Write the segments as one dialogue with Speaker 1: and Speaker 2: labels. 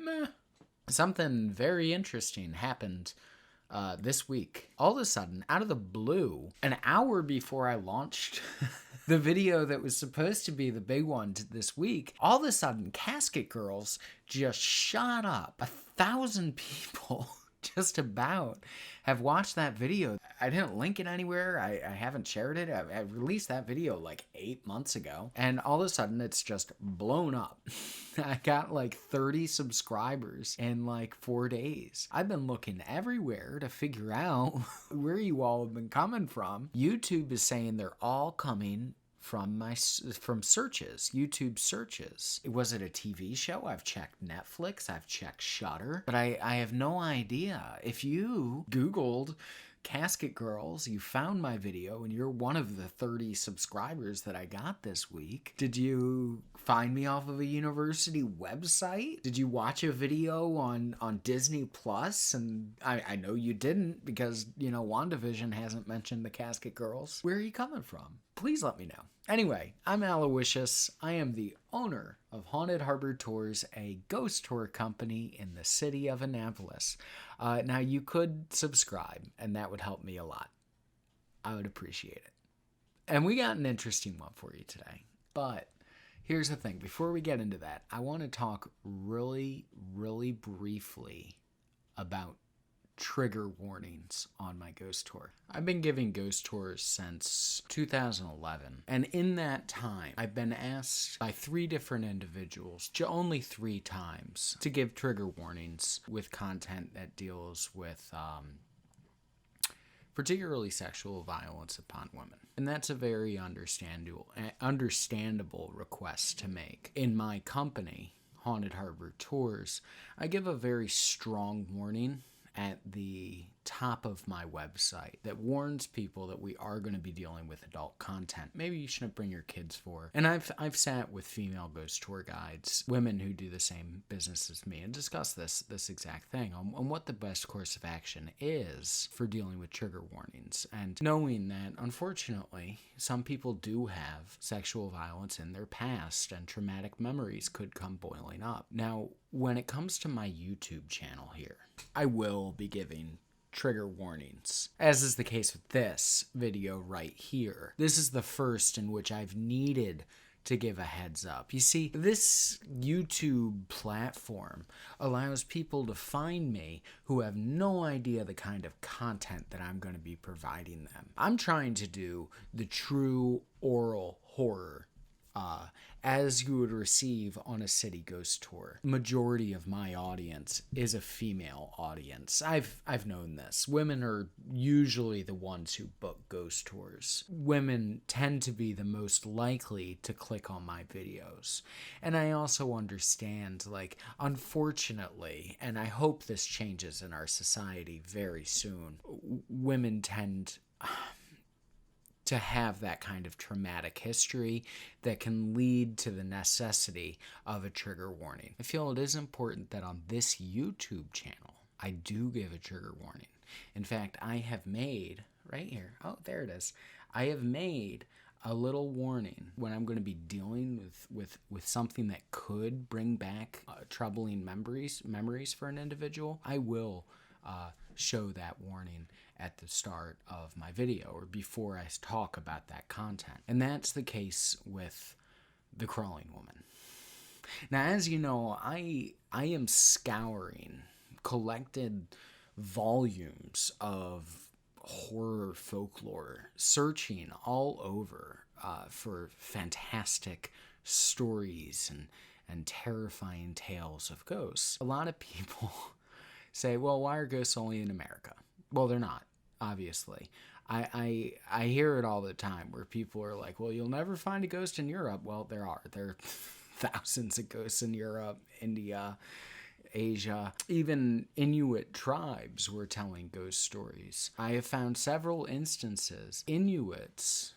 Speaker 1: Meh. Something very interesting happened this week. All of a sudden, out of the blue, an hour before I launched the video that was supposed to be the big one this week, all of a sudden, Casket Girls just shot up. 1,000 people just about have watched that video. I didn't link it anywhere. I haven't shared it. I released that video like 8 months ago, and all of a sudden it's just blown up. I got like 30 subscribers in like 4 days. I've been looking everywhere to figure out where you all have been coming from. YouTube is saying they're all coming from searches, YouTube searches. Was it a TV show? I've checked Netflix, I've checked Shudder, but I have no idea. If you Googled Casket Girls, you found my video, and you're one of the 30 subscribers that I got this week. Did you find me off of a university website? Did you watch a video on Disney Plus? And I know you didn't, because, WandaVision hasn't mentioned the Casket Girls. Where are you coming from? Please let me know. Anyway, I'm Aloysius. I am the owner of Haunted Harbor Tours, a ghost tour company in the city of Annapolis. Now, you could subscribe, and that would help me a lot. I would appreciate it. And we got an interesting one for you today. But here's the thing. Before we get into that, I want to talk really, really briefly about trigger warnings on my ghost tour. I've been giving ghost tours since 2011, and in that time I've been asked by 3 different individuals, only 3 times, to give trigger warnings with content that deals with particularly sexual violence upon women. And that's a very understandable request to make. In my company, Haunted Harbor Tours, I give a very strong warning at the top of my website that warns people that we are going to be dealing with adult content. Maybe you shouldn't bring your kids for. And I've sat with female ghost tour guides, women who do the same business as me, and discussed this exact thing on what the best course of action is for dealing with trigger warnings. And knowing that, unfortunately, some people do have sexual violence in their past, and traumatic memories could come boiling up. Now, when it comes to my YouTube channel here, I will be giving trigger warnings, as is the case with this video right here. This is the first in which I've needed to give a heads up. You see, this YouTube platform allows people to find me who have no idea the kind of content that I'm going to be providing them. I'm trying to do the true oral horror as you would receive on a city ghost tour. Majority of my audience is a female audience. I've known this. Women are usually the ones who book ghost tours. Women tend to be the most likely to click on my videos. And I also understand, unfortunately, and I hope this changes in our society very soon, women tend to have that kind of traumatic history that can lead to the necessity of a trigger warning. I feel it is important that on this YouTube channel, I do give a trigger warning. In fact, I have made, right here, oh, there it is. I have made a little warning when I'm going to be dealing with something that could bring back troubling memories for an individual. I will show that warning at the start of my video or before I talk about that content. And that's the case with the crawling woman. Now, as you know, I am scouring collected volumes of horror folklore, searching all over for fantastic stories and terrifying tales of ghosts. A lot of people say, well, why are ghosts only in America? Well, they're not, obviously. I hear it all the time where people are like, well, you'll never find a ghost in Europe. Well, there are. There are thousands of ghosts in Europe, India, Asia. Even Inuit tribes were telling ghost stories. I have found several instances, Inuits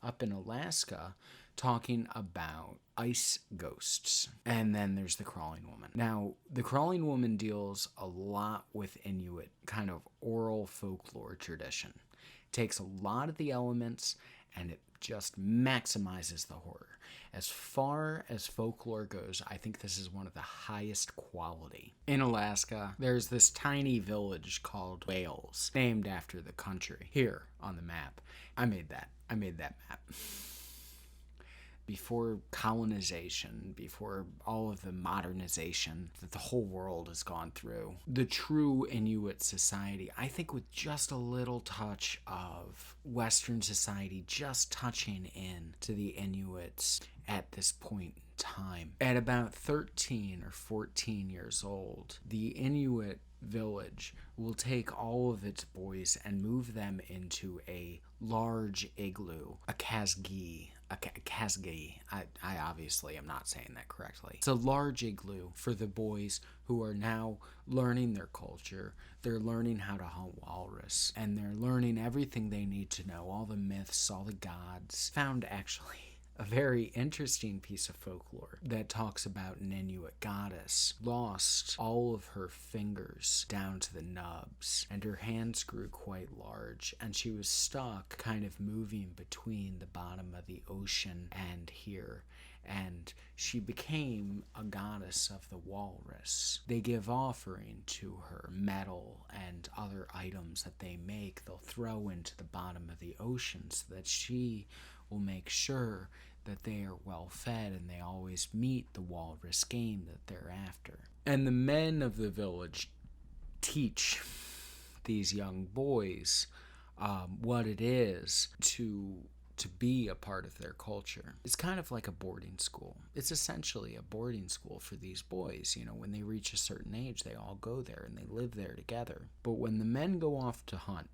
Speaker 1: up in Alaska, talking about ice ghosts. And then there's the crawling woman. Now, the crawling woman deals a lot with Inuit kind of oral folklore tradition. It takes a lot of the elements and it just maximizes the horror. As far as folklore goes, I think this is one of the highest quality. In Alaska, there's this tiny village called Wales, named after the country. Here on the map. I made that map. Before colonization, before all of the modernization that the whole world has gone through, the true Inuit society, I think with just a little touch of Western society, just touching in to the Inuits at this point in time. At about 13 or 14 years old, the Inuit village will take all of its boys and move them into a large igloo, a kasgi. I obviously am not saying that correctly. It's a large igloo for the boys who are now learning their culture. They're learning how to hunt walrus, and they're learning everything they need to know, all the myths, all the gods. Found actually a very interesting piece of folklore that talks about Nenuit Goddess lost all of her fingers down to the nubs, and her hands grew quite large, and she was stuck kind of moving between the bottom of the ocean and here, and she became a goddess of the walrus. They give offering to her, metal and other items that they make, they'll throw into the bottom of the ocean so that she will make sure that they are well fed and they always meet the walrus game that they're after. And the men of the village teach these young boys what it is to be a part of their culture. It's kind of like a boarding school. It's essentially a boarding school for these boys. You know, when they reach a certain age, they all go there and they live there together. But when the men go off to hunt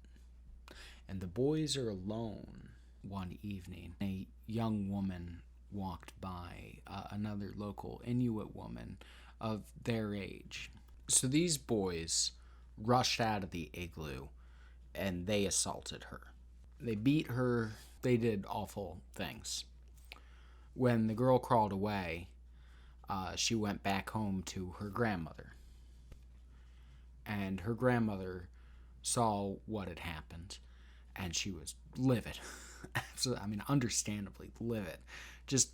Speaker 1: and the boys are alone, one evening, a young woman walked by, another local Inuit woman of their age. So these boys rushed out of the igloo and they assaulted her. They beat her. They did awful things. When the girl crawled away, she went back home to her grandmother. And her grandmother saw what had happened, and she was livid. Absolutely, I mean, understandably livid. Just,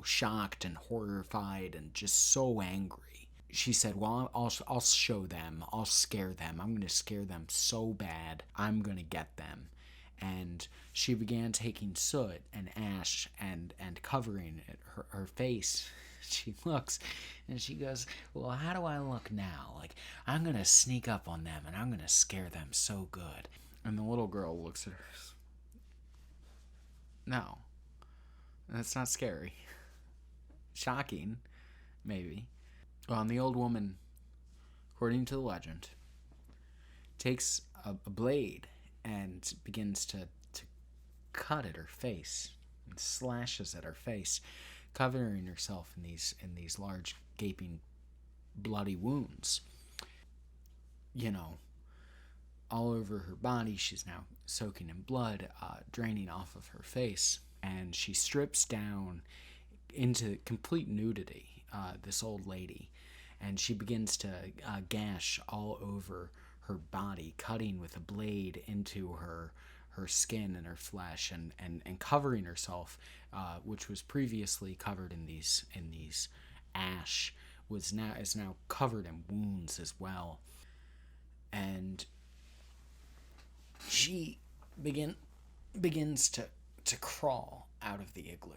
Speaker 1: shocked and horrified and just so angry. She said, well, I'll show them. I'll scare them. I'm going to scare them so bad. I'm going to get them. And she began taking soot and ash and covering her face. She looks and she goes, well, how do I look now? Like, I'm going to sneak up on them and I'm going to scare them so good. And the little girl looks at her. No, that's not scary. Shocking, maybe. Well, and the old woman, according to the legend, takes a blade and begins to cut at her face and slashes at her face, covering herself in these large, gaping, bloody wounds. All over her body. She's now soaking in blood, draining off of her face, and she strips down into complete nudity, this old lady, and she begins to gash all over her body, cutting with a blade into her skin and her flesh, and covering herself, which was previously covered in these ash, is now covered in wounds as well. And she begins to crawl out of the igloo.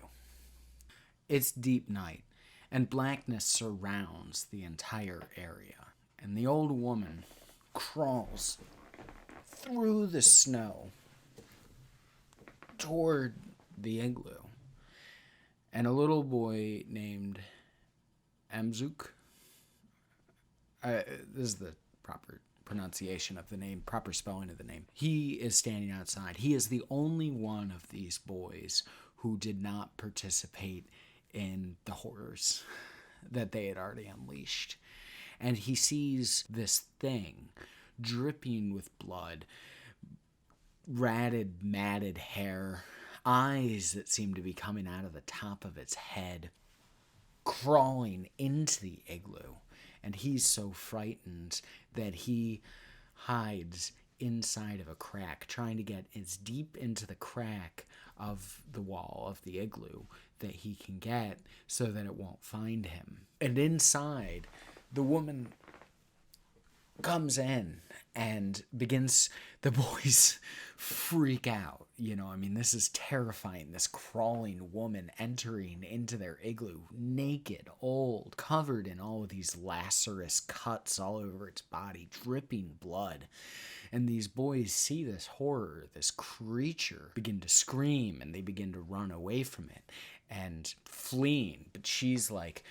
Speaker 1: It's deep night, and blackness surrounds the entire area. And the old woman crawls through the snow toward the igloo. And a little boy named Amzuk, this is the proper pronunciation of the name, proper spelling of the name. He is standing outside. He is the only one of these boys who did not participate in the horrors that they had already unleashed. And he sees this thing dripping with blood, ratted, matted hair, eyes that seem to be coming out of the top of its head, crawling into the igloo. And he's so frightened that he hides inside of a crack, trying to get as deep into the crack of the wall of the igloo that he can get so that it won't find him. And inside, the woman comes in and begins, the boys freak out. This is terrifying. This crawling woman entering into their igloo, naked, old, covered in all of these lacerous cuts all over its body, dripping blood. And these boys see this horror, this creature, begin to scream, and they begin to run away from it and fleeing. But she's like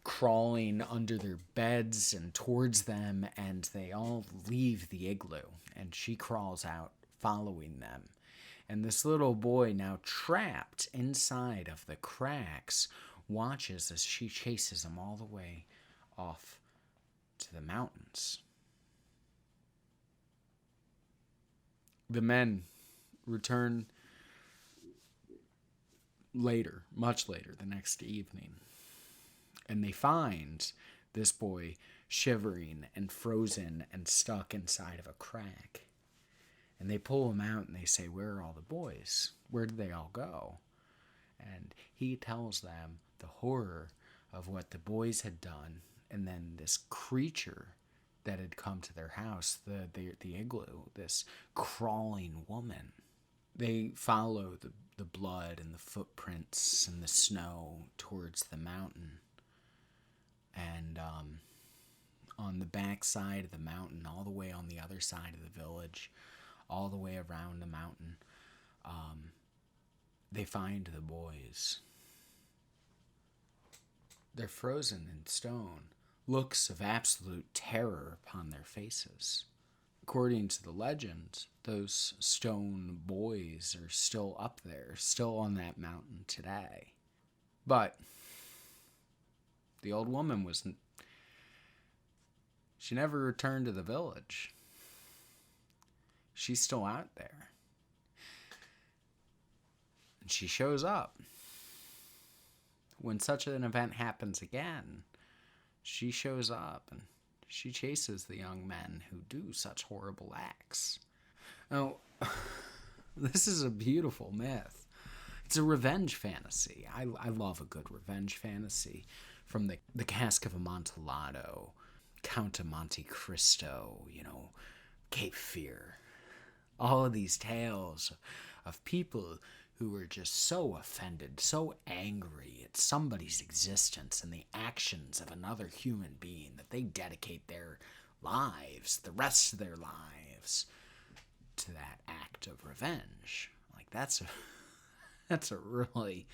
Speaker 1: crawling under their beds and towards them, and they all leave the igloo, and she crawls out following them. And this little boy, now trapped inside of the cracks, watches as she chases him all the way off to the mountains. The men return later, much later, the next evening. And they find this boy shivering and frozen and stuck inside of a crack. And they pull him out and they say, "Where are all the boys? Where did they all go?" And he tells them the horror of what the boys had done, and then this creature that had come to their house, the igloo, this crawling woman. They follow the blood and the footprints and the snow towards the mountain. And on the back side of the mountain, all the way on the other side of the village, all the way around the mountain, they find the boys. They're frozen in stone, looks of absolute terror upon their faces. According to the legend, those stone boys are still up there, still on that mountain today. But the old woman she never returned to the village. She's still out there. And she shows up. When such an event happens again, she shows up and she chases the young men who do such horrible acts. Now, this is a beautiful myth. It's a revenge fantasy. I love a good revenge fantasy. From the Cask of Amontillado, Count of Monte Cristo, Cape Fear. All of these tales of people who were just so offended, so angry at somebody's existence and the actions of another human being that they dedicate their lives, the rest of their lives, to that act of revenge. Like, that's a really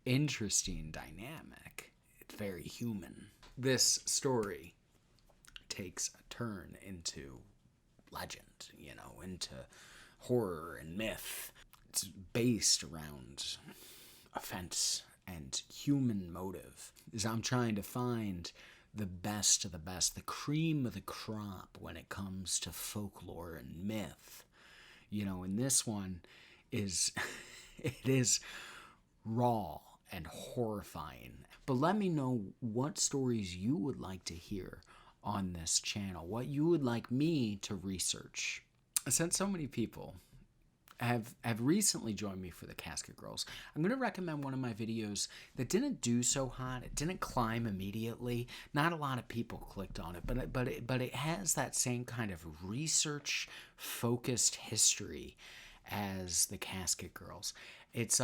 Speaker 1: interesting dynamic. It's very human. This story takes a turn into legend, into horror and myth. It's based around offense and human motive. As I'm trying to find the best of the best, the cream of the crop when it comes to folklore and myth. And this one is, it is raw and horrifying. But let me know what stories you would like to hear on this channel, what you would like me to research. Since so many people have recently joined me for the Casket Girls, I'm going to recommend one of my videos that didn't do so hot. It didn't climb immediately. Not a lot of people clicked on it, but it has that same kind of research-focused history as the Casket Girls. It's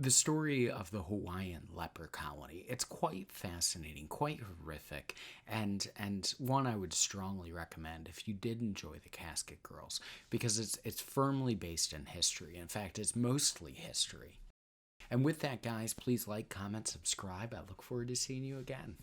Speaker 1: the story of the Hawaiian leper colony. It's quite fascinating, quite horrific, and one I would strongly recommend if you did enjoy the Casket Girls, because it's firmly based in history. In fact, it's mostly history. And with that, guys, please like, comment, subscribe. I look forward to seeing you again.